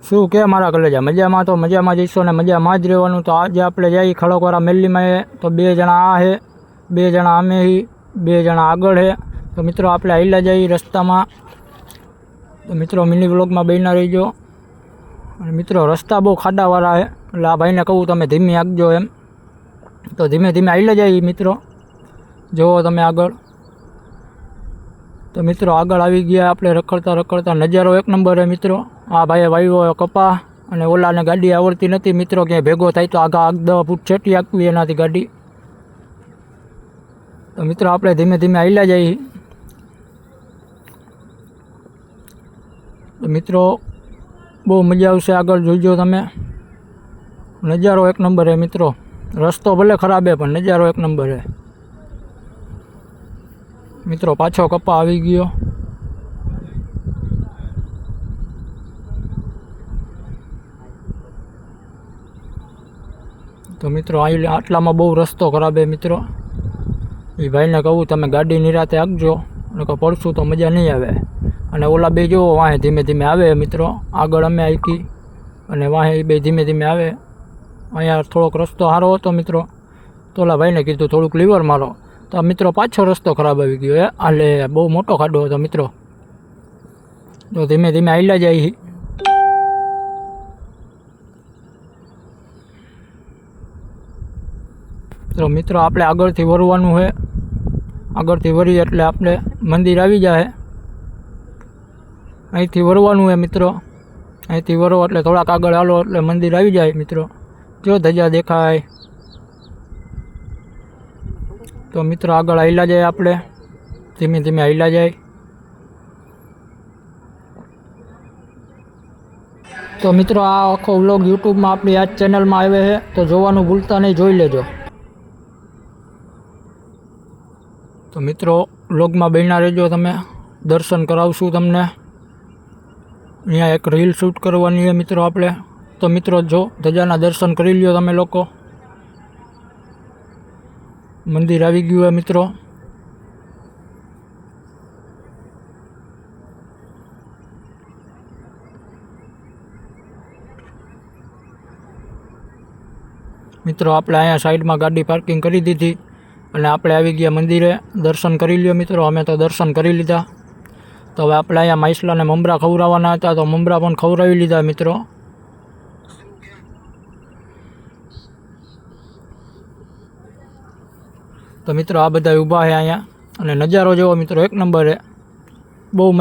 શું કે મારા કલેજા મજામાં? તો મજામાં જઈશો ને મજામાં જ રહેવાનું. તો આજે આપણે જઈએ ખડકવાળા મેલીમાં. તો 2 જણા આ છે, 2 જણા અમે હી, 2 જણા આગળ છે. તો મિત્રો આપણે આયલા જઈએ રસ્તામાં. તો મિત્રો મિની વ્લોગમાં બન્યા રહીજો. અને મિત્રો રસ્તા બહુ ખાડાવાળા છે, એટલે આ ભાઈને કહું તમે ધીમે આગજો એમ. તો ધીમે ધીમે આયલા જઈએ મિત્રો. જુઓ તમે આગળ. તો મિત્રો આગળ આવી ગયા આપણે રખડતા રખડતા. નજારો એક નંબર છે મિત્રો. આ ભાઈએ વાવ્યો કપા અને ઓલાને ગાડી આવડતી નથી મિત્રો. ક્યાંય ભેગો થાય તો આગા 10 ફૂટ છેટી આપવી એનાથી ગાડી. તો મિત્રો આપણે ધીમે ધીમે આયલા જઈએ. તો મિત્રો બહુ મજા આવશે. આગળ જોઈજો તમે. નજારો એક નંબર છે મિત્રો. રસ્તો ભલે ખરાબ છે પણ નજારો એક નંબર છે મિત્રો. પાછો કપા આવી ગયો. તો મિત્રો આટલામાં બહુ રસ્તો ખરાબ છે મિત્રો. એ ભાઈને કહું તમે ગાડી નિરાતે આપજો, નકર પડશું તો મજા નહીં આવે. અને ઓલા બે જો વાહે ધીમે ધીમે આવે મિત્રો. આગળ અમે આઈકી અને વાહે એ બે ધીમે ધીમે આવે. અહીંયા થોડોક રસ્તો સારો હતો મિત્રો. તો ઓલા ભાઈને કીધું થોડુંક લીવર મારો. તો મિત્રો પાછો રસ્તો ખરાબ આવી ગયો હે. આલે બહુ મોટો ખાડો હતો મિત્રો. તો ધીમે ધીમે આયલા જાય. તો મિત્રો આપણે આગળથી વરવાનું છે. આગળથી વરી એટલે આપણે મંદિર આવી જાય. અહીંથી વરવાનું છે મિત્રો. અહીંથી વરો એટલે થોડાક આગળ હાલો એટલે મંદિર આવી જાય મિત્રો. જો ધજા દેખાય. તો મિત્રો આગળ આયલા જાય આપણે. ધીમે ધીમે આયલા જાય. તો મિત્રો આ આખો વ્લોગ યુટ્યુબમાં આપણી આ ચેનલમાં આવે છે. તો જોવાનું ભૂલતા નહીં, જોઈ લેજો. તો મિત્રો વ્લોગમાં બન્યા રહેજો તમે. દર્શન કરાવશું તમને. અહીંયા એક રીલ શૂટ કરવાની છે મિત્રો આપણે. તો મિત્રો જો ધજાના દર્શન કરી લ્યો તમે લોકો. મંદિર આવી ગયું છે મિત્રો. મિત્રો આપણે અહીંયા સાઈડમાં ગાડી પાર્કિંગ કરી દીધી અને આપણે આવી ગયા મંદિરે. દર્શન કરી લ્યો મિત્રો. અમે તો દર્શન કરી લીધા. તો હવે આપણે અહીંયા માઇસલાને મમરા ખવડાવવાના હતા, તો મમરા પણ ખવડાવી લીધા મિત્રો. તો મિત્રો આ બધા ઊભા છે અહીંયા અને નજારો જોવો મિત્રો એક નંબર છે. બહુ મજા